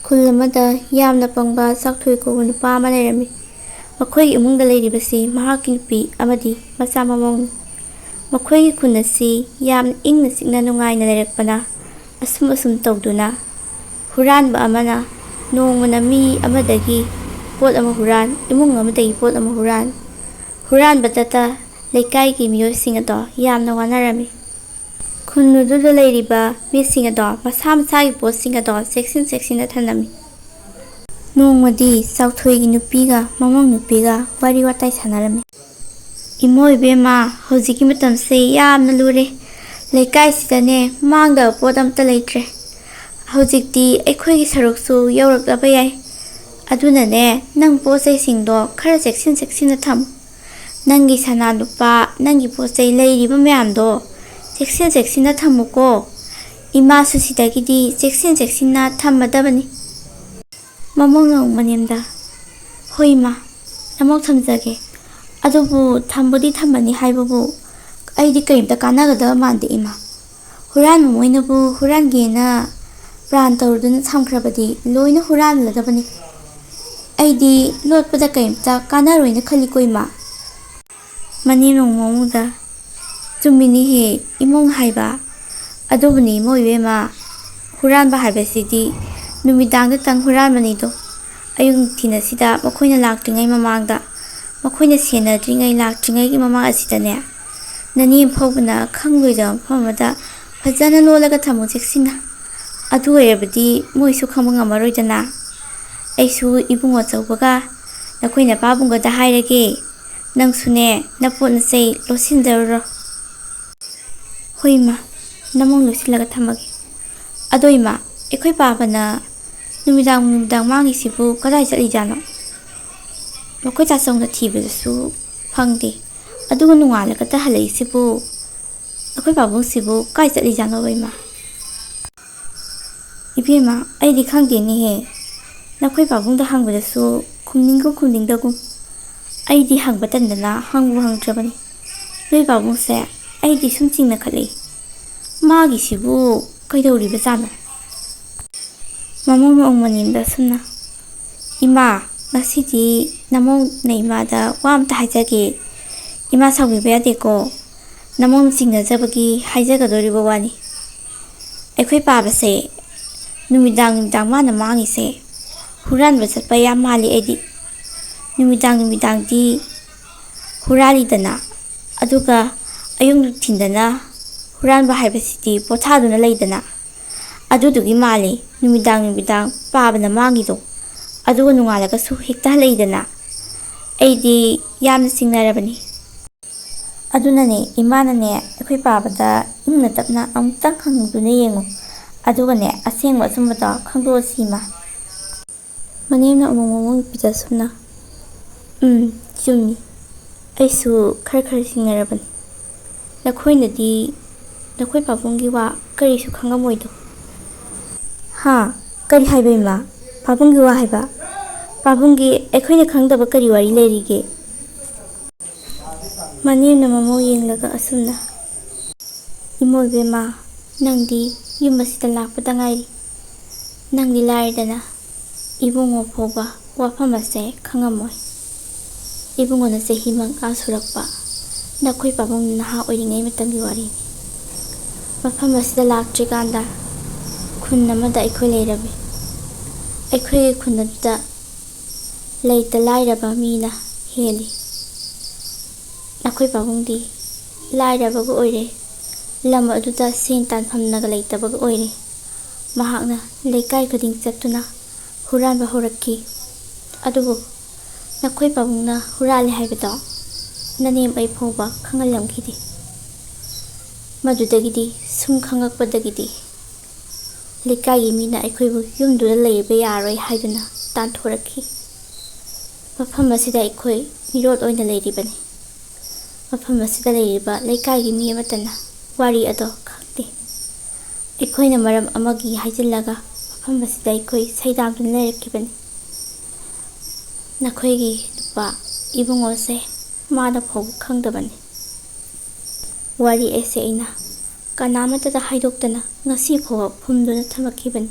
ꯈꯨꯜ ꯑꯃꯗ ꯌꯥꯝꯅ ꯄꯪꯕ ꯆꯥꯛꯊꯣꯏ ꯀꯧꯕ ꯅꯨꯄꯥ ꯑꯃ ꯂꯩꯔꯝꯃꯤ꯫ ꯃꯈꯣꯏꯒꯤ ꯏꯃꯨꯡꯗ ꯂꯩꯔꯤꯕꯁꯤ ꯃꯍꯥꯛꯀꯤ ꯅꯨꯄꯤ ꯑꯃꯗꯤ ꯃꯆꯥ ꯃꯃꯧꯅꯤ꯫ ꯃꯈꯣꯏꯒꯤ ꯈꯨꯟ ꯑꯁꯤ ꯌꯥꯝꯅ ꯏꯪꯅ ꯆꯤꯛꯅ ꯅꯨꯡꯉꯥꯏꯅ ꯂꯩꯔꯛꯄꯅ ꯑꯁꯨꯝ ꯇꯧꯗꯨꯅ ꯍꯨꯔꯥꯟꯕ ꯑꯃꯅ ꯅꯣꯡꯃꯅ ꯃꯤ ꯑꯃꯗꯒꯤ ꯄꯣꯠ ꯑꯃ ꯍꯨꯔꯥꯟ, ꯏꯃꯨꯡ ꯑꯃꯗꯒꯤ ꯄꯣꯠ ꯑꯃ ꯍꯨꯔꯥꯟꯕꯇꯇ ꯂꯩꯀꯥꯏꯒꯤ ꯃꯤꯑꯣꯏꯁꯤꯡ ꯑꯗꯣ ꯌꯥꯝꯅ ꯋꯥꯅꯔꯝꯃꯤ꯫ ꯈꯨꯟ ꯑꯗꯨꯗ ꯂꯩꯔꯤꯕ ꯃꯤꯁꯤꯡ ꯑꯗꯣ ꯃꯁꯥ ꯃꯁꯥꯒꯤ ꯄꯣꯠꯁꯤꯡ ꯑꯗꯣ ꯆꯦꯛꯁꯤꯟꯅ ꯊꯅꯝꯃꯤ꯫ ꯅꯣꯡꯃꯗꯤ ꯆꯥꯎꯊꯣꯏꯒꯤ ꯅꯨꯄꯤꯒ ꯃꯃꯧ ꯅꯨꯄꯤꯒ ꯋꯥꯔꯤ ꯋꯥꯇꯥꯏ ꯁꯥꯟꯅꯔꯝꯃꯤ꯫ "ꯏꯃꯣ ꯏꯕꯦꯝꯃ, ꯍꯧꯖꯤꯛꯀꯤ ꯃꯇꯝꯁꯦ ꯌꯥꯝꯅ ꯂꯨꯔꯦ꯫ ꯂꯩꯀꯥꯏꯁꯤꯗꯅꯦ ꯃꯥꯡꯗꯕ ꯄꯣꯠ ꯑꯝꯇ ꯂꯩꯇ꯭ꯔꯦ꯫ ꯍꯧꯖꯤꯛꯇꯤ ꯑꯩꯈꯣꯏꯒꯤ ꯁꯔꯨꯛꯁꯨ ꯌꯧꯔꯛꯂꯕ ꯌꯥꯏ꯫ ꯑꯗꯨꯅꯅꯦ ꯅꯪ ꯄꯣꯠ ꯆꯩꯁꯤꯡꯗꯣ ꯈꯔ ꯆꯦꯛꯁꯤꯟꯅ ꯊꯝꯃꯨ꯫ ꯅꯪꯒꯤ ꯁꯅꯥ ꯂꯨꯄꯥ, ꯅꯪꯒꯤ ꯄꯣꯠ ꯆꯩ ꯂꯩꯔꯤꯕ ꯃꯌꯥꯝꯗꯣ ꯆꯦꯛꯁꯤꯟꯅ ꯊꯝꯃꯨꯀꯣ꯫ ꯏꯃꯥꯁꯨ ꯁꯤꯗꯒꯤꯗꯤ ꯆꯦꯛꯁꯤꯟꯅ ꯊꯝꯃꯗꯕꯅꯤ"꯫ ꯃꯃꯧꯅ ꯑꯃꯨꯛ ꯃꯅꯦꯝꯗ "ꯍꯣꯏ ꯏꯃꯥ, ꯅꯃꯧ ꯊꯝꯖꯒꯦ꯫ ꯑꯗꯨꯕꯨ ꯊꯝꯕꯨꯗꯤ ꯊꯝꯕꯅꯤ ꯍꯥꯏꯕꯕꯨ ꯑꯩꯗꯤ ꯀꯔꯤꯝꯇ ꯀꯥꯟꯅꯒꯗꯕ ꯃꯥꯟꯗꯦ ꯏꯃꯥ꯫ ꯍꯨꯔꯥꯟꯕ ꯃꯣꯏꯅꯕꯨ ꯍꯨꯔꯥꯟꯒꯦꯅ ꯄ꯭ꯔꯥꯟ ꯇꯧꯔꯨꯗꯨꯅ ꯊꯝꯈ꯭ꯔꯕꯗꯤ ꯂꯣꯏꯅ ꯍꯨꯔꯥꯟꯂꯗꯕꯅꯤ꯫ ꯑꯩꯗꯤ ꯂꯣꯠꯄꯗ ꯀꯔꯤꯝꯇ ꯀꯥꯟꯅꯔꯣꯏꯅ ꯈꯜꯂꯤꯀꯣ ꯏꯃꯥ"꯫ ꯃꯅꯦꯝꯅ ꯑꯃꯨꯛ ꯃꯃꯧꯗ "ꯆꯨꯝꯃꯤꯅꯤꯍꯦ ꯏꯃꯧꯅ ꯍꯥꯏꯕ꯫ ꯑꯗꯨꯕꯨꯅꯤ ꯏꯃꯣ ꯏꯕꯦꯝꯃ, ꯍꯨꯔꯥꯟꯕ ꯍꯥꯏꯕꯁꯤꯗꯤ ꯅꯨꯃꯤꯗꯥꯡꯗꯇꯪ ꯍꯨꯔꯥꯟꯕꯅꯤꯗꯣ꯫ ꯑꯌꯨꯛ ꯅꯨꯡꯊꯤꯜ ꯑꯁꯤꯗ ꯃꯈꯣꯏꯅ ꯂꯥꯛꯇ꯭ꯔꯤꯉꯩ ꯃꯃꯥꯡꯗ, ꯃꯈꯣꯏꯅ ꯁꯦꯟꯅꯗ꯭ꯔꯤꯉꯩ ꯂꯥꯛꯇ꯭ꯔꯤꯉꯩꯒꯤ ꯃꯃꯥꯡ ꯑꯁꯤꯗꯅꯦ ꯅꯅꯦꯝ ꯐꯥꯎꯕꯅ ꯈꯪꯂꯣꯏꯗꯕ ꯃꯐꯝ ꯑꯃꯗ ꯐꯖꯅ ꯂꯣꯠꯂꯒ ꯊꯝꯃꯨ ꯆꯦꯛꯁꯤꯟꯅ꯫ ꯑꯗꯨ ꯑꯣꯏꯔꯕꯗꯤ ꯃꯣꯏꯁꯨ ꯈꯪꯕ ꯉꯝꯃꯔꯣꯏꯗꯅ꯫ ꯑꯩꯁꯨ ꯏꯕꯨꯡ ꯑꯆꯧꯕꯒ ꯅꯈꯣꯏ ꯅꯄꯥꯕꯨꯡꯒꯗ ꯍꯥꯏꯔꯒꯦ, ꯅꯪꯁꯨꯅꯦ ꯅꯄꯣꯠ ꯅꯆꯩ ꯂꯣꯠꯁꯤꯟꯖꯔꯨꯔꯣ"꯫ "ꯍꯣꯏ ꯏꯃꯥ, ꯅꯃꯧ ꯂꯣꯠꯁꯤꯜꯂꯒ ꯊꯝꯃꯒꯦ꯫ ꯑꯗꯣ ꯏꯃꯥ, ꯑꯩꯈꯣꯏ ꯄꯥꯕꯅ ꯅꯨꯃꯤꯗꯥꯡ ꯃꯥꯡꯉꯤꯁꯤꯕꯨ ꯀꯗꯥꯏ ꯆꯠꯂꯤꯖꯥꯠꯅꯣ? ꯃꯈꯣꯏ ꯇꯥꯆꯧꯅ ꯊꯤꯕꯗꯁꯨ ꯐꯪꯗꯦ, ꯑꯗꯨꯒ ꯅꯣꯡꯉꯥꯜꯂꯒꯇ ꯍꯜꯂꯛꯏꯁꯤꯕꯨ꯫ ꯑꯩꯈꯣꯏ ꯄꯥꯕꯨꯡꯁꯤꯕꯨ ꯀꯥꯏ ꯆꯠꯂꯤꯖꯥꯠꯅꯣꯕ ꯏꯃꯥ"꯫ "ꯏꯕꯦꯝꯃ, ꯑꯩꯗꯤ ꯈꯪꯗꯦꯅꯦꯍꯦ꯫ ꯅꯈꯣꯏ ꯄꯥꯕꯨꯡꯗ ꯍꯪꯕꯗꯁꯨ ꯈꯨꯝꯅꯤꯡꯒꯨꯝ ꯈꯨꯝꯅꯤꯡꯗꯒꯨꯝ꯫ ꯑꯩꯗꯤ ꯍꯪꯕ ꯇꯟꯗꯅ ꯍꯪꯕꯨ ꯍꯪꯗ꯭ꯔꯕꯅꯤ꯫ ꯅꯣꯏ ꯄꯥꯕꯨꯡꯁꯦ ꯑꯩꯗꯤ ꯁꯨꯝ ꯆꯤꯡꯅꯈꯠꯂꯛꯏ꯫ ꯃꯥꯒꯤꯁꯤꯕꯨ ꯀꯩꯗꯧꯔꯤꯕꯖꯥꯠꯅꯣ"꯫ ꯃꯃꯧꯅ ꯑꯃꯨꯛ ꯃꯅꯦꯝꯗ ꯑꯁꯨꯝꯅ "ꯏꯃꯥ, ꯉꯁꯤꯗꯤ ꯅꯃꯧꯅ ꯏꯃꯥꯗ ꯋꯥ ꯑꯝꯇ ꯍꯥꯏꯖꯒꯦ꯫ ꯏꯃꯥ ꯁꯥꯎꯕꯤꯕ ꯌꯥꯗꯦꯀꯣ꯫ ꯅꯃꯧꯅ ꯆꯤꯡꯅꯖꯕꯒꯤ ꯍꯥꯏꯖꯒꯗꯧꯔꯤꯕ ꯋꯥꯅꯤ꯫ ꯑꯩꯈꯣꯏ ꯄꯥꯕꯁꯦ ꯅꯨꯃꯤꯗꯥꯡ ꯃꯥꯅ ꯃꯥꯡꯉꯤꯁꯦ ꯍꯨꯔꯥꯟꯕ ꯆꯠꯄ ꯌꯥꯝ ꯃꯥꯜꯂꯤ ꯑꯩꯗꯤ꯫ ꯅꯨꯃꯤꯗꯥꯡꯗꯤ ꯍꯨꯔꯥꯜꯂꯤꯗꯅ, ꯑꯗꯨꯒ ꯑꯌꯨꯛ ꯅꯨꯡꯊꯤꯟꯗꯅ ꯍꯨꯔꯥꯟꯕ ꯍꯥꯏꯕꯁꯤꯗꯤ ꯄꯣꯊꯥꯗꯨꯅ ꯂꯩꯗꯅ꯫ ꯑꯗꯨꯗꯨꯒꯤ ꯃꯥꯜꯂꯤ ꯅꯨꯃꯤꯗꯥꯡ ꯄꯥꯕꯅ ꯃꯥꯡꯉꯤꯗꯣ, ꯑꯗꯨꯒ ꯅꯣꯡꯉꯥꯜꯂꯒꯁꯨ ꯍꯦꯛꯇ ꯍꯜꯂꯛꯏꯗꯅ꯫ ꯑꯩꯗꯤ ꯌꯥꯝꯅ ꯆꯤꯡꯅꯔꯕꯅꯤ꯫ ꯑꯗꯨꯅꯅꯦ ꯏꯃꯥꯅꯅꯦ ꯑꯩꯈꯣꯏ ꯄꯥꯕꯗ ꯏꯪꯅ ꯇꯞꯅ ꯑꯃꯨꯛꯇꯪ ꯍꯪꯗꯨꯅ ꯌꯦꯡꯉꯨ, ꯑꯗꯨꯒꯅꯦ ꯑꯁꯦꯡꯕ ꯑꯆꯨꯝꯕꯗꯣ ꯈꯪꯗꯣꯛꯑꯁꯤ ꯏꯃꯥ"꯫ ꯃꯅꯦꯝꯅ ꯑꯃꯨꯛ ꯃꯃꯧ ꯅꯨꯄꯤꯗ ꯑꯁꯨꯝꯅ "ꯆꯨꯝꯃꯤ, ꯑꯩꯁꯨ ꯈꯔ ꯆꯤꯡꯅꯔꯕꯅꯤ꯫ ꯅꯈꯣꯏꯅꯗꯤ ꯅꯈꯣꯏ ꯄꯥꯕꯨꯡꯒꯤ ꯋꯥ ꯀꯔꯤꯁꯨ ꯈꯪꯉꯝꯃꯣꯏꯗꯣ"꯫ "ꯍꯥ? ꯀꯔꯤ ꯍꯥꯏꯕ ꯏꯃꯥ? ꯄꯥꯕꯨꯡꯒꯤ ꯋꯥ ꯍꯥꯏꯕ? ꯄꯥꯕꯨꯡꯒꯤ ꯑꯩꯈꯣꯏꯅ ꯈꯪꯗꯕ ꯀꯔꯤ ꯋꯥꯔꯤ ꯂꯩꯔꯤꯒꯦ"꯫ ꯃꯅꯦꯝꯅ ꯃꯃꯧ ꯌꯦꯡꯂꯒ ꯑꯁꯨꯝꯅ "ꯏꯃꯣ ꯏꯕꯦꯝꯃ, ꯅꯪꯗꯤ ꯌꯨꯝ ꯑꯁꯤꯗ ꯂꯥꯛꯄꯗ ꯉꯥꯏꯔꯤ꯫ ꯅꯪꯗꯤ ꯂꯥꯏꯔꯗꯅ ꯏꯕꯨꯡꯉꯣ ꯐꯥꯎꯕ ꯋꯥꯐꯝ ꯑꯁꯦ ꯈꯪꯉꯝꯃꯣꯏ꯫ ꯏꯕꯨꯡꯉꯣꯅ ꯆꯍꯤ 5 ꯁꯨꯔꯛꯄ, ꯅꯈꯣꯏ ꯄꯥꯕꯨꯡꯅ ꯅꯍꯥ ꯑꯣꯏꯔꯤꯉꯩ ꯃꯇꯝꯒꯤ ꯋꯥꯔꯤꯅꯤ꯫ ꯃꯐꯝ ꯑꯁꯤꯗ ꯂꯥꯛꯇ꯭ꯔꯤꯀꯥꯟꯗ ꯈꯨꯟ ꯑꯃꯗ ꯑꯩꯈꯣꯏ ꯂꯩꯔꯝꯃꯤ꯫ ꯑꯩꯈꯣꯏꯒꯤ ꯈꯨꯟ ꯑꯗꯨꯗ ꯂꯩꯇ ꯂꯥꯏꯔꯕ ꯃꯤꯅ ꯍꯦꯜꯂꯤ꯫ ꯅꯈꯣꯏ ꯄꯥꯕꯨꯡꯗꯤ ꯂꯥꯏꯔꯕꯒ ꯑꯣꯏꯔꯦ, ꯂꯝ ꯑꯗꯨꯗ ꯁꯦꯟ ꯇꯥꯟꯐꯝꯅꯒ ꯂꯩꯇꯕꯒ ꯑꯣꯏꯔꯦ꯫ ꯃꯍꯥꯛꯅ ꯂꯩꯀꯥꯏ ꯈꯨꯗꯤꯡ ꯆꯠꯇꯨꯅ ꯍꯨꯔꯥꯟꯕ ꯍꯧꯔꯛꯈꯤ꯫ ꯑꯗꯨꯕꯨ ꯅꯈꯣꯏ ꯄꯥꯕꯨꯡꯅ ꯍꯨꯔꯥꯜꯂꯦ ꯍꯥꯏꯕꯗꯣ ꯅꯅꯦꯝ ꯑꯩ ꯐꯥꯎꯕ ꯈꯪꯍꯜꯂꯝꯈꯤꯗꯦ꯫ ꯃꯗꯨꯗꯒꯤꯗꯤ ꯁꯨꯝ ꯈꯪꯉꯛꯄꯗꯒꯤꯗꯤ ꯂꯩꯀꯥꯏꯒꯤ ꯃꯤꯅ ꯑꯩꯈꯣꯏꯕꯨ ꯌꯨꯝꯗꯨꯗ ꯂꯩꯕ ꯌꯥꯔꯣꯏ ꯍꯥꯏꯗꯨꯅ ꯇꯥꯟꯊꯣꯔꯛꯈꯤ꯫ ꯃꯐꯝ ꯑꯁꯤꯗ ꯑꯩꯈꯣꯏ ꯃꯤꯔꯣꯠ ꯑꯣꯏꯅ ꯂꯩꯔꯤꯕꯅꯤ꯫ ꯃꯐꯝ ꯑꯁꯤꯗ ꯂꯩꯔꯤꯕ ꯂꯩꯀꯥꯏꯒꯤ ꯃꯤ ꯑꯃꯠꯇꯅ ꯋꯥꯔꯤ ꯑꯗꯣ ꯈꯪꯗꯦ꯫ ꯑꯩꯈꯣꯏꯅ ꯃꯔꯝ ꯑꯃꯒꯤ ꯍꯥꯏꯖꯤꯜꯂꯒ ꯃꯐꯝ ꯑꯁꯤꯗ ꯑꯩꯈꯣꯏ ꯁꯩꯗꯥꯡꯗꯨꯅ ꯂꯩꯔꯛꯈꯤꯕꯅꯤ꯫ ꯅꯈꯣꯏꯒꯤ ꯅꯨꯄꯥ ꯏꯕꯨꯡꯉꯣꯁꯦ ꯃꯥꯅ ꯐꯥꯎꯕ ꯈꯪꯗꯕꯅꯤ꯫ ꯋꯥꯔꯤ ꯑꯁꯦ ꯑꯩꯅ ꯀꯅꯥꯃꯠꯇꯗ ꯍꯥꯏꯗꯣꯛꯇꯅ ꯉꯁꯤ ꯐꯥꯎꯕ ꯐꯨꯝꯗꯨꯅ ꯊꯝꯃꯛꯈꯤꯕꯅꯤ꯫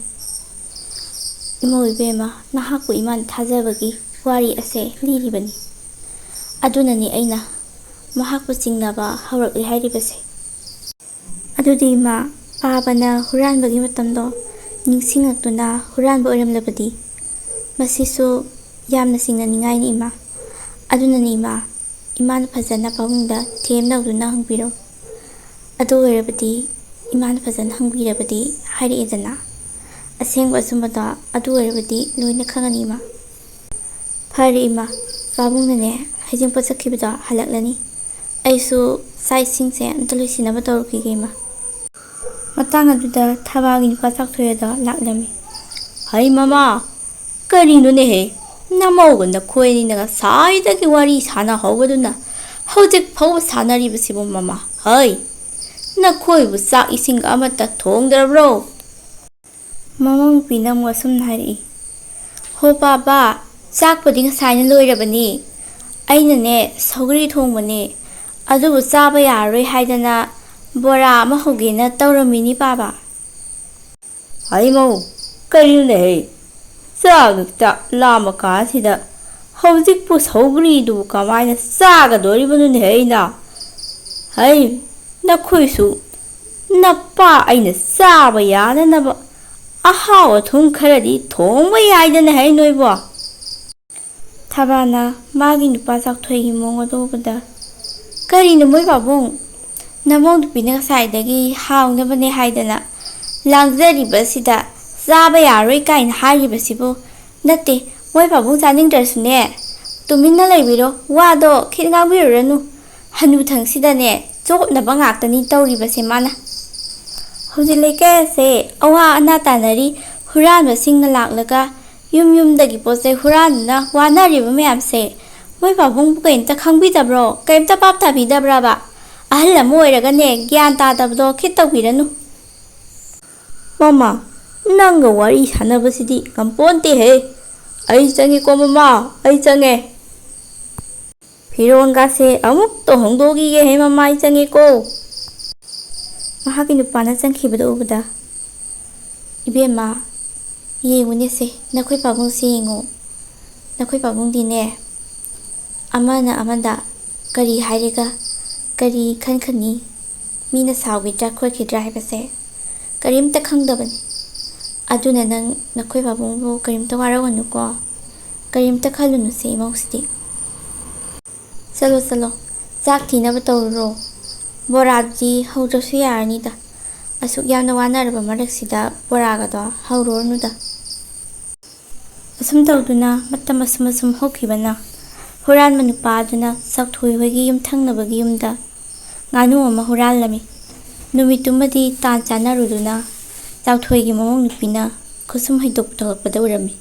ꯏꯃꯧ ꯏꯕꯦꯝꯃ ꯅꯍꯥꯛꯄꯨ ꯏꯃꯥꯅ ꯊꯥꯖꯕꯒꯤ ꯋꯥꯔꯤ ꯑꯁꯦ ꯂꯤꯔꯤꯕꯅꯤ꯫ ꯑꯗꯨꯅꯅꯤ ꯑꯩꯅ ꯃꯍꯥꯛꯄꯨ ꯆꯤꯡꯅꯕ ꯍꯧꯔꯛꯂꯤ ꯍꯥꯏꯔꯤꯕꯁꯦ꯫ ꯑꯗꯨꯗꯤ ꯏꯃꯥ, ꯄꯥꯕꯅ ꯍꯨꯔꯥꯟꯕꯒꯤ ꯃꯇꯝꯗꯣ ꯅꯤꯡꯁꯤꯡꯉꯛꯇꯨꯅ ꯍꯨꯔꯥꯟꯕ ꯑꯣꯏꯔꯝꯂꯕꯗꯤ ꯃꯁꯤꯁꯨ ꯌꯥꯝꯅ ꯆꯤꯡꯅꯅꯤꯡꯉꯥꯏꯅꯤ ꯏꯃꯥ꯫ ꯑꯗꯨꯅꯅꯤ ꯏꯃꯥ, ꯏꯃꯥꯅ ꯐꯖꯅ ꯄꯥꯕꯨꯡꯗ ꯊꯦꯝꯅꯧꯗꯨꯅ ꯍꯪꯕꯤꯔꯣ꯫ ꯑꯗꯨ ꯑꯣꯏꯔꯕꯗꯤ ꯏꯃꯥꯅ ꯐꯖꯅ ꯍꯪꯕꯤꯔꯕꯗꯤ ꯍꯥꯏꯔꯛꯑꯦꯗꯅ ꯑꯁꯦꯡꯕ ꯑꯆꯨꯝꯕꯗꯣ ꯑꯗꯨ ꯑꯣꯏꯔꯕꯗꯤ ꯂꯣꯏꯅ ꯈꯪꯉꯅꯤ ꯏꯃꯥ꯫ ꯐꯔꯦ ꯏꯃꯥ, ꯄꯥꯕꯨꯡꯅꯅꯦ ꯍꯩꯖꯤꯡꯄꯣꯠ ꯆꯠꯈꯤꯕꯗꯣ ꯍꯜꯂꯛꯂꯅꯤ꯫ ꯑꯩꯁꯨ ꯆꯥꯛ ꯏꯁꯤꯡꯁꯦ ꯑꯝꯇ ꯂꯣꯏꯁꯤꯟꯅꯕ ꯇꯧꯔꯨꯈꯤꯒꯦ ꯏꯃꯥ꯫ ꯃꯇꯥꯡ ꯑꯗꯨꯗ ꯊꯕꯥꯒꯤ ꯅꯨꯄꯥ ꯆꯥꯛꯊꯣꯏ ꯑꯗꯣ ꯂꯥꯛꯂꯝꯃꯤ꯫ ꯍꯩ ꯃꯃꯥ, ꯀꯔꯤꯅꯣꯅꯦꯍꯦ, ꯅꯃꯧꯒ ꯅꯈꯣꯏ ꯑꯅꯤꯅ ꯉꯁꯥꯏꯗꯒꯤ ꯋꯥꯔꯤ ꯁꯥꯟꯅꯍꯧꯕꯗꯨꯅ ꯍꯧꯖꯤꯛ ꯐꯥꯎꯕ ꯁꯥꯟꯅꯔꯤꯕꯁꯤꯕꯨ ꯃꯃꯥ? ꯍꯩ, ꯅꯈꯣꯏꯕꯨ ꯆꯥꯛ ꯏꯁꯤꯡ ꯑꯃꯠꯇ ꯊꯣꯡꯗ꯭ꯔꯕ꯭ꯔꯣ? ꯃꯃꯧ ꯅꯨꯄꯤꯅ ꯑꯃꯨꯛ ꯑꯁꯨꯝꯅ ꯍꯥꯏꯔꯛꯏ꯫ ꯍꯣ ꯄꯥꯕꯥ, ꯆꯥꯛꯄꯨꯗꯤ ꯉꯁꯥꯏꯅ ꯂꯣꯏꯔꯕꯅꯤ꯫ ꯑꯩꯅꯅꯦ ꯁꯧꯒ꯭ꯔꯤ ꯊꯣꯡꯕꯅꯦ, ꯑꯗꯨꯕꯨ ꯆꯥꯕ ꯌꯥꯔꯔꯣꯏ ꯍꯥꯏꯗꯅ ꯕꯣꯔꯥ ꯑꯃ ꯍꯧꯒꯦꯅ ꯇꯧꯔꯝꯃꯤꯅꯤ ꯄꯥꯕꯥ꯫ ꯍꯩꯃꯧ, ꯀꯔꯤꯅꯣꯅꯦꯍꯦ, ꯆꯥꯛ ꯂꯥꯝꯃ ꯀꯥꯟꯁꯤꯗ ꯍꯧꯖꯤꯛꯄꯨ ꯁꯧꯒ꯭ꯔꯤꯗꯨꯕꯨ ꯀꯃꯥꯏꯅ ꯆꯥꯒꯗꯣꯔꯤꯕꯅꯣꯅꯦꯍꯦ ꯑꯩꯅ? ꯍꯩ, ꯅꯈꯣꯏꯁꯨ ꯅꯄꯥ ꯑꯩꯅ ꯆꯥꯕ ꯌꯥꯅꯅꯕ ꯑꯍꯥꯎ ꯑꯊꯨꯝ ꯈꯔꯗꯤ ꯊꯣꯡꯕ ꯌꯥꯏꯗꯅꯍꯦ ꯅꯣꯏꯕꯣ꯫ ꯊꯕꯥꯅ ꯃꯥꯒꯤ ꯅꯨꯄꯥ ꯆꯥꯛꯊꯣꯏꯒꯤ ꯃꯑꯣꯡ ꯑꯗꯨ ꯎꯕꯗ, ꯀꯔꯤꯅꯣ ꯃꯣꯏ ꯄꯥꯕꯨꯡ, ꯅꯃꯧ ꯅꯨꯄꯤꯅ ꯉꯁꯥꯏꯗꯒꯤ ꯍꯥꯎꯅꯕꯅꯦ ꯍꯥꯏꯗꯅ ꯂꯥꯡꯖꯔꯤꯕꯁꯤꯗ ꯆꯥꯕ ꯌꯥꯔꯣꯏ ꯀꯥꯏꯅ ꯍꯥꯏꯔꯤꯕꯁꯤꯕꯨ? ꯅꯠꯇꯦ, ꯃꯣꯏ ꯄꯥꯕꯨꯡ ꯆꯥꯅꯤꯡꯗ꯭ꯔꯁꯨꯅꯦ ꯇꯨꯃꯤꯟꯅ ꯂꯩꯕꯤꯔꯣ, ꯋꯥꯗꯣ ꯈꯤꯠ ꯉꯥꯡꯕꯤꯔꯨꯔꯅꯨ꯫ ꯍꯅꯨꯊꯪꯁꯤꯗꯅꯦ ꯆꯣꯞꯅꯕ ꯉꯥꯛꯇꯅꯤ ꯇꯧꯔꯤꯕꯁꯦ ꯃꯥꯅ꯫ ꯍꯧꯖꯤꯛ ꯂꯩꯀꯥꯏ ꯑꯁꯦ ꯑꯋꯥ ꯑꯅꯥ ꯇꯥꯅꯔꯤ, ꯍꯨꯔꯥꯟꯕꯁꯤꯡꯅ ꯂꯥꯛꯂꯒ ꯌꯨꯝ ꯌꯨꯝꯗꯒꯤ ꯄꯣꯠꯆꯩ ꯍꯨꯔꯥꯟꯗꯨꯅ ꯋꯥꯅꯔꯤꯕ ꯃꯌꯥꯝꯁꯦ ꯃꯣꯏ ꯄꯥꯕꯨꯡꯕꯨ ꯀꯩꯝꯇ ꯈꯪꯕꯤꯗꯕ꯭ꯔꯣ? ꯀꯩꯝꯇ ꯚꯥꯞ ꯇꯥꯕꯤꯗꯕ꯭ꯔꯕ? ꯑꯍꯜ ꯑꯃ ꯑꯣꯏꯔꯒꯅꯦ ꯒ꯭ꯌꯥꯟ ꯇꯥꯗꯕꯗꯣ ꯈꯤꯠ ꯇꯧꯕꯤꯔꯅꯨ꯫ ꯃꯃꯥ, ꯅꯪꯒ ꯋꯥꯔꯤ ꯁꯥꯟꯅꯕꯁꯤꯗꯤ ꯉꯝꯄꯣꯟꯇꯦꯍꯦ꯫ ꯑꯩ ꯆꯪꯉꯦꯀꯣ ꯃꯃꯥ, ꯑꯩ ꯆꯪꯉꯦ꯫ ꯐꯤꯔꯣꯟꯒꯥꯁꯦ ꯑꯃꯨꯛꯇ ꯍꯣꯡꯗꯣꯛꯈꯤꯒꯦꯍꯦ ꯃꯃꯥ, ꯑꯩ ꯆꯪꯉꯦꯀꯣ꯫ ꯃꯍꯥꯛꯀꯤ ꯅꯨꯄꯥꯅ ꯆꯪꯈꯤꯕꯗꯨ ꯎꯕꯗ, ꯏꯕꯦꯝꯃ, ꯌꯦꯡꯉꯨꯅꯦꯁꯦ, ꯅꯈꯣꯏ ꯄꯥꯕꯨꯡꯁꯦ ꯌꯦꯡꯉꯨ꯫ ꯅꯈꯣꯏ ꯄꯥꯕꯨꯡꯗꯤꯅꯦ ꯑꯃꯅ ꯑꯃꯗ ꯀꯔꯤ ꯍꯥꯏꯔꯒ ꯀꯔꯤ ꯈꯟꯈꯅꯤ, ꯃꯤꯅ ꯁꯥꯎꯈꯤꯗ꯭ꯔꯥ ꯈꯣꯠꯈꯤꯗ꯭ꯔꯥ ꯍꯥꯏꯕꯁꯦ ꯀꯔꯤꯝꯇ ꯈꯪꯗꯕꯅꯤ꯫ ꯑꯗꯨꯅ ꯅꯈꯣꯏ ꯄꯥꯕꯨꯡꯕꯨ ꯀꯔꯤꯝꯇ ꯋꯥꯔꯧꯒꯅꯨꯀꯣ, ꯀꯔꯤꯝꯇ ꯈꯜꯂꯨꯅꯨꯁꯦ ꯏꯃꯧꯁꯤꯗꯤ꯫ ꯆꯠꯂꯣ ꯆꯠꯂꯣ, ꯆꯥꯛ ꯊꯤꯅꯕ ꯇꯧꯔꯨꯔꯣ꯫ ꯕꯣꯔꯥꯗꯨꯗꯤ ꯍꯧꯗ꯭ꯔꯁꯨ ꯌꯥꯔꯅꯤꯗ, ꯑꯁꯨꯛ ꯌꯥꯝꯅ ꯋꯥꯅꯔꯕ ꯃꯔꯛꯁꯤꯗ ꯕꯣꯔꯥꯒꯗꯣ ꯍꯧꯔꯨꯔꯅꯨꯗ꯫ ꯑꯁꯨꯝ ꯇꯧꯗꯨꯅ ꯃꯇꯝ ꯑꯁꯨꯝ ꯍꯧꯈꯤꯕꯅ ꯍꯨꯔꯥꯟꯕ ꯅꯨꯄꯥ ꯑꯗꯨꯅ ꯆꯥꯛꯊꯣꯏ ꯍꯣꯏꯒꯤ ꯌꯨꯝꯊꯪꯅꯕꯒꯤ ꯌꯨꯝꯗ ꯉꯥꯅꯨ ꯑꯃ ꯍꯨꯔꯥꯜꯂꯝꯃꯤ꯫ ꯅꯨꯃꯤꯠꯇꯨꯃꯗꯤ ꯇꯥꯟ ꯆꯥꯟꯅꯔꯨꯗꯨꯅ ꯆꯥꯛꯊꯣꯏꯒꯤ ꯃꯃꯧ ꯅꯨꯄꯤꯅ ꯈꯨꯠꯁꯨꯝ ꯍꯩꯗꯣꯛ ꯊꯣꯛꯂꯛꯄꯗ ꯎꯔꯝꯃꯤ꯫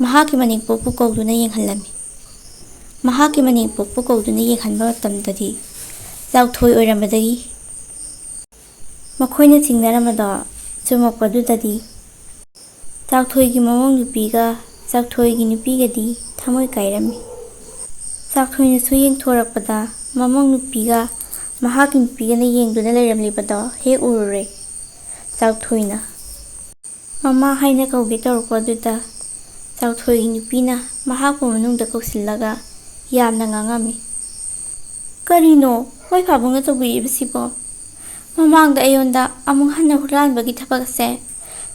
ꯃꯍꯥꯛꯀꯤ ꯃꯅꯦꯝꯄꯣꯛꯄꯨ ꯀꯧꯗꯨꯅ ꯌꯦꯡꯍꯜꯂꯝꯃꯤ꯫ ꯃꯍꯥꯛꯀꯤ ꯃꯅꯦꯝꯄꯣꯛꯄꯨ ꯀꯧꯗꯨꯅ ꯌꯦꯡꯍꯟꯕ ꯃꯇꯝꯗꯗꯤ ꯆꯥꯛꯊꯣꯏ ꯑꯣꯏꯔꯝꯕꯗꯒꯤ ꯃꯈꯣꯏꯅ ꯆꯤꯡꯅꯔꯝꯕꯗꯣ ꯆꯨꯝꯃꯛꯄꯗꯨꯗꯗꯤ ꯆꯥꯛꯊꯣꯏꯒꯤ ꯃꯃꯧ ꯅꯨꯄꯤꯒ ꯆꯥꯛꯊꯣꯏꯒꯤ ꯅꯨꯄꯤꯒꯗꯤ ꯊꯃꯣꯏ ꯀꯥꯏꯔꯝꯃꯤ꯫ ꯆꯥꯛꯊꯣꯏꯅꯁꯨ ꯌꯦꯡꯊꯣꯔꯛꯄꯗ ꯃꯃꯧ ꯅꯨꯄꯤꯒ ꯃꯍꯥꯛꯀꯤ ꯅꯨꯄꯤꯒꯅ ꯌꯦꯡꯗꯨꯅ ꯂꯩꯔꯝꯂꯤꯕꯗꯣ ꯍꯦꯛ ꯎꯔꯨꯔꯦ꯫ ꯆꯥꯛꯊꯣꯏꯅ ꯃꯃꯥ ꯍꯥꯏꯅ ꯀꯧꯒꯦ ꯇꯧꯔꯛꯄꯗꯨꯗ ꯆꯥꯛꯊꯣꯏꯒꯤ ꯅꯨꯄꯤꯅ ꯃꯍꯥꯛꯄꯨ ꯃꯅꯨꯡꯗ ꯀꯧꯁꯤꯜꯂꯒ ꯌꯥꯝꯅ ꯉꯥꯡꯉꯝꯃꯤ꯫ ꯀꯔꯤꯅꯣ ꯃꯣꯏ ꯄꯥꯕꯨꯡꯅ ꯇꯧꯕꯤꯔꯤꯕꯁꯤꯕꯣ? ꯃꯃꯥꯡꯗ ꯑꯩꯉꯣꯟꯗ ꯑꯃꯨꯛ ꯍꯟꯅ ꯍꯨꯔꯥꯟꯕꯒꯤ ꯊꯕꯛ ꯑꯁꯦ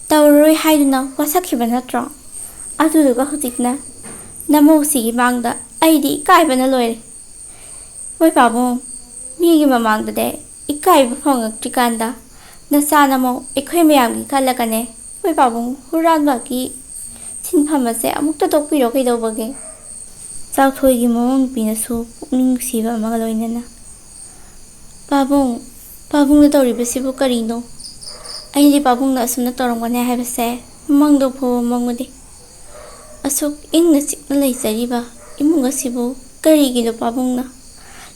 ꯇꯧꯔꯔꯣꯏ ꯍꯥꯏꯗꯨꯅ ꯋꯥꯁꯛꯈꯤꯕ ꯅꯠꯇ꯭ꯔꯣ? ꯑꯗꯨꯗꯨꯒ ꯍꯧꯖꯤꯛꯅ ꯅꯃꯧꯁꯤꯒꯤ ꯃꯥꯡꯗ ꯑꯩꯗꯤ ꯏꯀꯥꯏꯕꯅ ꯂꯣꯏꯔꯦ꯫ ꯃꯣꯏ ꯄꯥꯕꯨꯡ, ꯃꯤꯒꯤ ꯃꯃꯥꯡꯗꯅꯦ ꯏꯀꯥꯏꯕ ꯐꯪꯉꯛꯇ꯭ꯔꯤꯀꯥꯟꯗ ꯅꯆꯥ ꯅꯃꯧ ꯑꯩꯈꯣꯏ ꯃꯌꯥꯝꯒꯤ ꯈꯜꯂꯒꯅꯦ ꯃꯣꯏ ꯄꯥꯕꯨꯡ ꯍꯨꯔꯥꯟꯕꯒꯤ ꯁꯤꯟꯐꯝ ꯑꯁꯦ ꯑꯃꯨꯛꯇ ꯇꯣꯛꯄꯤꯔꯣ ꯀꯩꯗꯧꯕꯒꯦ? ꯆꯥꯛꯊꯣꯏꯒꯤ ꯃꯃꯧ ꯅꯨꯄꯤꯅꯁꯨ ꯄꯨꯛꯅꯤꯡ ꯅꯨꯡꯁꯤꯕ ꯑꯃꯒ ꯂꯣꯏꯅꯅ, ꯄꯥꯕꯨꯡꯅ ꯇꯧꯔꯤꯕꯁꯤꯕꯨ ꯀꯔꯤꯅꯣ? ꯑꯩꯗꯤ ꯄꯥꯕꯨꯡꯅ ꯑꯁꯨꯝꯅ ꯇꯧꯔꯝꯒꯅꯤ ꯍꯥꯏꯕꯁꯦ ꯃꯪꯗ ꯐꯥꯎꯕ ꯃꯪꯉꯨꯗꯦ꯫ ꯑꯁꯨꯛ ꯏꯪꯅ ꯆꯤꯛꯅ ꯂꯩꯖꯔꯤꯕ ꯏꯃꯨꯡ ꯑꯁꯤꯕꯨ ꯀꯔꯤꯒꯤꯅꯣ ꯄꯥꯕꯨꯡꯅ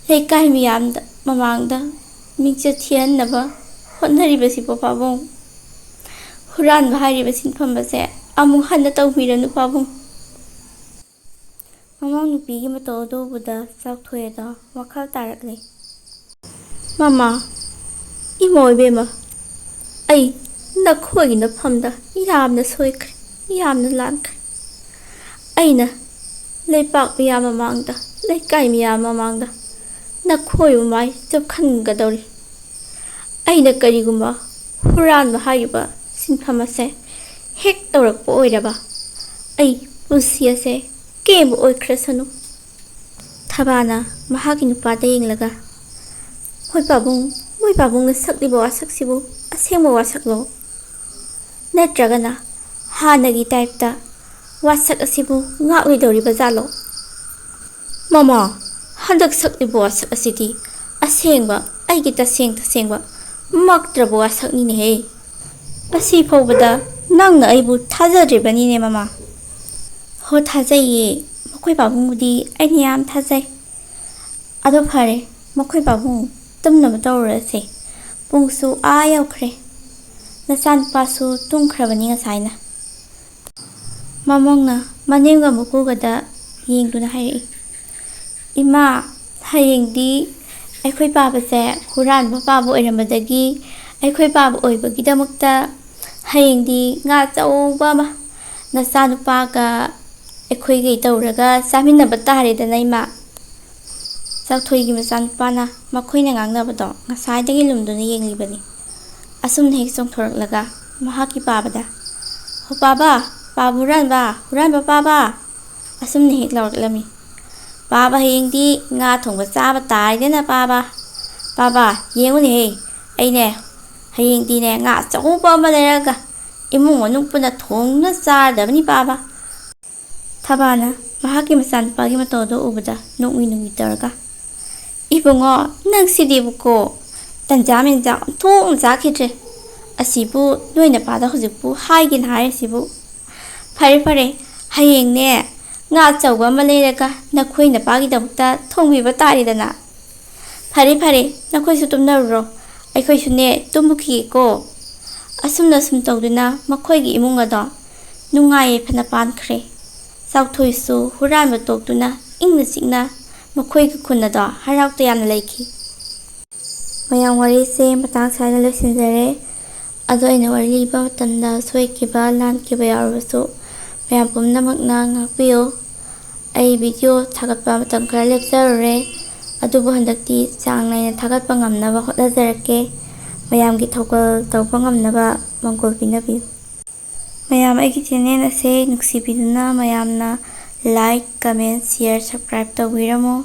ꯂꯩꯀꯥꯏ ꯃꯤꯌꯥꯝꯗ ꯃꯃꯥꯡꯗ ꯃꯤꯡꯆꯠ ꯊꯤꯍꯟꯅꯕ ꯍꯣꯠꯅꯔꯤꯕꯁꯤꯕꯨ ꯄꯥꯕꯨꯡ? ꯍꯨꯔꯥꯟꯕ ꯍꯥꯏꯔꯤꯕ ꯁꯤꯟꯐꯝ ꯑꯁꯦ ꯑꯃꯨꯛ ꯍꯟꯅ ꯇꯧꯕꯤꯔꯅꯨ ꯄꯥꯕꯨꯡ꯫ ꯃꯃꯧ ꯅꯨꯄꯤꯒꯤ ꯃꯇꯧ ꯑꯗꯨ ꯎꯕꯗ ꯆꯥꯛꯊꯣꯏ ꯑꯗꯣ ꯋꯥꯈꯜ ꯇꯥꯔꯛꯂꯦ꯫ ꯃꯃꯥ, ꯏꯃꯧ ꯏꯕꯦꯝꯃ, ꯑꯩ ꯅꯈꯣꯏꯒꯤ ꯅꯐꯝꯗ ꯌꯥꯝꯅ ꯁꯣꯏꯈ꯭ꯔꯦ꯫ ꯌꯥꯝꯅ ꯂꯥꯟꯈ꯭ꯔꯦ꯫ ꯑꯩꯅ ꯂꯩꯄꯥꯛ ꯃꯤꯌꯥꯝ ꯃꯃꯥꯡꯗ, ꯂꯩꯀꯥꯏ ꯃꯤꯌꯥꯝ ꯃꯃꯥꯡꯗ ꯅꯈꯣꯏꯕꯨ ꯃꯥꯏ ꯆꯞꯈꯟꯒꯗꯧꯔꯤ꯫ ꯑꯩꯅ ꯀꯔꯤꯒꯨꯝꯕ ꯍꯨꯔꯥꯟꯕ ꯍꯥꯏꯔꯤꯕ ꯁꯤꯟꯐꯝ ꯑꯁꯦ ꯍꯦꯛ ꯇꯧꯔꯛꯄ ꯑꯣꯏꯔꯕ ꯑꯩ ꯄꯨꯟꯁꯤ ꯑꯁꯦ ꯀꯦꯝꯕ ꯑꯣꯏꯈ꯭ꯔꯁꯅꯨ꯫ ꯊꯕꯥꯅ ꯃꯍꯥꯛꯀꯤ ꯅꯨꯄꯥꯗ ꯌꯦꯡꯂꯒ, ꯃꯣꯏ ꯄꯥꯕꯨꯡꯅ ꯁꯛꯂꯤꯕ ꯋꯥꯁꯛꯁꯤꯕꯨ ꯑꯁꯦꯡꯕ ꯋꯥꯁꯛꯂꯣ? ꯅꯠꯇ꯭ꯔꯒꯅ ꯍꯥꯟꯅꯒꯤ ꯇꯥꯏꯞꯇ ꯋꯥꯁꯛ ꯑꯁꯤꯕꯨ ꯉꯥꯛꯂꯣꯏꯗꯧꯔꯤꯕ ꯖꯥꯠꯂꯣ? ꯃꯃꯥ, ꯍꯟꯗꯛ ꯁꯛꯂꯤꯕ ꯋꯥꯁꯛ ꯑꯁꯤꯗꯤ ꯑꯁꯦꯡꯕ ꯑꯩꯒꯤ ꯇꯁꯦꯡꯕ ꯃꯛꯇ꯭ꯔꯕ ꯋꯥꯁꯛꯅꯤꯅꯦꯍꯦ꯫ ꯑꯁꯤ ꯐꯥꯎꯕꯗ ꯅꯪꯅ ꯑꯩꯕꯨ ꯊꯥꯖꯗ꯭ꯔꯤꯕꯅꯤꯅꯦ ꯃꯃꯥ꯫ ꯍꯣ, ꯊꯥꯖꯩꯌꯦ, ꯃꯈꯣꯏ ꯄꯥꯕꯨꯡꯕꯨꯗꯤ ꯑꯩꯅ ꯌꯥꯝ ꯊꯥꯖꯩ꯫ ꯑꯗꯣ ꯐꯔꯦ, ꯃꯈꯣꯏ ꯄꯥꯕꯨꯡ ꯇꯨꯝꯅꯕ ꯇꯧꯔꯨꯔꯁꯦ꯫ ꯄꯨꯡꯁꯨ ꯌꯧꯈ꯭ꯔꯦ꯫ ꯅꯆꯥꯅꯨꯄꯥꯁꯨ ꯇꯨꯝꯈ꯭ꯔꯕꯅꯤ ꯉꯁꯥꯏꯅ꯫ ꯃꯃꯣꯡꯅ ꯃꯅꯦꯝꯒ ꯃꯀꯨꯒꯗ ꯌꯦꯡꯗꯨꯅ ꯍꯥꯏꯔꯛꯏ, ꯏꯃꯥ, ꯍꯌꯦꯡꯗꯤ ꯑꯩꯈꯣꯏ ꯄꯥꯕꯁꯦ ꯍꯨꯔꯥꯟꯕ ꯄꯥꯕ ꯑꯣꯏꯔꯝꯕꯗꯒꯤ ꯑꯩꯈꯣꯏ ꯄꯥꯕ ꯑꯣꯏꯕꯒꯤꯗꯃꯛꯇ ꯍꯌꯦꯡꯗꯤ ꯉꯥ ꯑꯆꯧꯕ ꯑꯃ ꯅꯆꯥꯅꯨꯄꯥꯒ ꯑꯩꯈꯣꯏꯒꯩ ꯇꯧꯔꯒ ꯆꯥꯃꯤꯟꯅꯕ ꯇꯥꯔꯦꯗꯅ ꯏꯃꯥ꯫ ꯆꯥꯎꯊꯣꯏꯒꯤ ꯃꯆꯥꯅꯨꯄꯥꯅ ꯃꯈꯣꯏꯅ ꯉꯥꯡꯅꯕꯗꯣ ꯉꯁꯥꯏꯗꯒꯤ ꯂꯨꯝꯗꯨꯅ ꯌꯦꯡꯂꯤꯕꯅꯤ꯫ ꯑꯁꯨꯝꯅ ꯍꯦꯛ ꯆꯣꯡꯊꯣꯔꯛꯂꯒ ꯃꯍꯥꯛꯀꯤ ꯄꯥꯕꯗ, ꯍꯣ ꯄꯥꯕ, ꯄꯥꯕ ꯍꯨꯔꯥꯟꯕ, ꯍꯨꯔꯥꯟꯕ ꯄꯥꯕ, ꯑꯁꯨꯝꯅ ꯍꯦꯛ ꯂꯥꯎꯔꯛꯂꯝꯃꯤ꯫ ꯄꯥꯕ, ꯍꯌꯦꯡꯗꯤ ꯉꯥ ꯊꯣꯡꯕ ꯆꯥꯕ ꯇꯥꯔꯦꯗꯅ ꯄꯥꯕ꯫ ꯄꯥꯕ, ꯌꯦꯡꯉꯨꯅꯦꯍꯦ, ꯑꯩꯅꯦ ꯍꯌꯦꯡꯗꯤꯅꯦ ꯉꯥ ꯑꯆꯧꯕ ꯑꯃ ꯂꯩꯔꯒ ꯏꯃꯨꯡ ꯃꯅꯨꯡ ꯄꯨꯟꯅ ꯊꯣꯡꯅ ꯆꯥꯔꯗꯕꯅꯤ ꯄꯥꯕ꯫ ꯊꯕꯥꯅ ꯃꯍꯥꯛꯀꯤ ꯃꯆꯥꯅꯨꯄꯥꯒꯤ ꯃꯇꯧ ꯑꯗꯨ ꯎꯕꯗ ꯅꯣꯛꯃꯤ ꯇꯧꯔꯒ, ꯏꯕꯨꯡꯉꯣ, ꯅꯪꯁꯤꯗꯤꯕꯀꯣ ꯇꯟꯖꯥ ꯃꯦꯟꯖꯥ ꯑꯣꯟꯊꯣꯛꯅ ꯆꯥꯈꯤꯗ꯭ꯔꯦ꯫ ꯑꯁꯤꯕꯨ ꯅꯣꯏ ꯅꯄꯥꯗ ꯍꯧꯖꯤꯛꯄꯨ ꯍꯥꯏꯒꯦꯅ ꯍꯥꯏꯔꯤꯁꯤꯕꯨ? ꯐꯔꯦ, ꯍꯌꯦꯡꯅꯦ ꯉꯥ ꯑꯆꯧꯕ ꯑꯃ ꯂꯩꯔꯒ ꯅꯈꯣꯏ ꯅꯄꯥꯒꯤꯗꯃꯛꯇ ꯊꯣꯡꯕꯤꯕ ꯇꯥꯔꯦꯗꯅ꯫ ꯐꯔꯦ, ꯅꯈꯣꯏꯁꯨ ꯇꯨꯝꯅꯔꯨꯔꯣ, ꯑꯩꯈꯣꯏꯁꯨꯅꯦ ꯇꯨꯝꯃꯨꯈꯤꯒꯦꯀꯣ꯫ ꯑꯁꯨꯝꯅ ꯁꯨꯝ ꯇꯧꯗꯨꯅ ꯃꯈꯣꯏꯒꯤ ꯏꯃꯨꯡ ꯑꯗꯣ ꯅꯨꯡꯉꯥꯏ ꯌꯥꯏꯐꯅ ꯄꯥꯟꯈ꯭ꯔꯦ꯫ ꯆꯥꯎꯊꯣꯏꯁꯨ ꯍꯨꯔꯥꯟꯕ ꯇꯣꯛꯇꯨꯅ ꯏꯪꯅ ꯆꯤꯛꯅ ꯃꯈꯣꯏꯒꯤ ꯈꯨꯟ ꯑꯗꯣ ꯍꯔꯥꯎ ꯇꯌꯥꯝꯅ ꯂꯩꯈꯤ꯫ ꯃꯌꯥꯝ ꯋꯥꯔꯤꯁꯦ ꯃꯇꯥꯡ ꯁ꯭ꯋꯥꯏꯗ ꯂꯣꯏꯁꯤꯟꯖꯔꯦ꯫ ꯑꯗꯣ ꯑꯩꯅ ꯋꯥꯔꯤ ꯂꯤꯕ ꯃꯇꯝꯗ ꯁꯣꯏꯈꯤꯕ ꯂꯥꯟꯈꯤꯕ ꯌꯥꯎꯔꯕꯁꯨ ꯃꯌꯥꯝ ꯄꯨꯝꯅꯃꯛꯅ ꯉꯥꯛꯄꯤꯌꯨ꯫ ꯑꯩ ꯚꯤꯗꯤꯑꯣ ꯊꯥꯒꯠꯄ ꯃꯇꯝ ꯈꯔ ꯂꯦꯞꯆꯔꯨꯔꯦ, ꯑꯗꯨꯕꯨ ꯍꯟꯗꯛꯇꯤ ꯆꯥꯡ ꯅꯥꯏꯅ ꯊꯥꯒꯠꯄ ꯉꯝꯅꯕ ꯍꯣꯠꯅꯖꯔꯛꯀꯦ꯫ ꯃꯌꯥꯝꯒꯤ ꯊꯧꯒꯜ ꯇꯧꯕ ꯉꯝꯅꯕ ꯃꯪꯒꯣꯜ ꯄꯤꯅꯕꯤꯌꯨ꯫ ꯃꯌꯥꯝ ꯑꯩꯒꯤ ꯆꯦꯅꯦꯜ ꯑꯁꯦ ꯅꯨꯡꯁꯤꯕꯤꯗꯨꯅ ꯃꯌꯥꯝꯅ ꯂꯥꯏꯛ, ꯀꯃꯦꯟ, ꯁꯤꯌꯔ, ꯁꯕꯁꯀ꯭ꯔꯥꯏꯕ ꯇꯧꯕꯤꯔꯝꯃꯨ꯫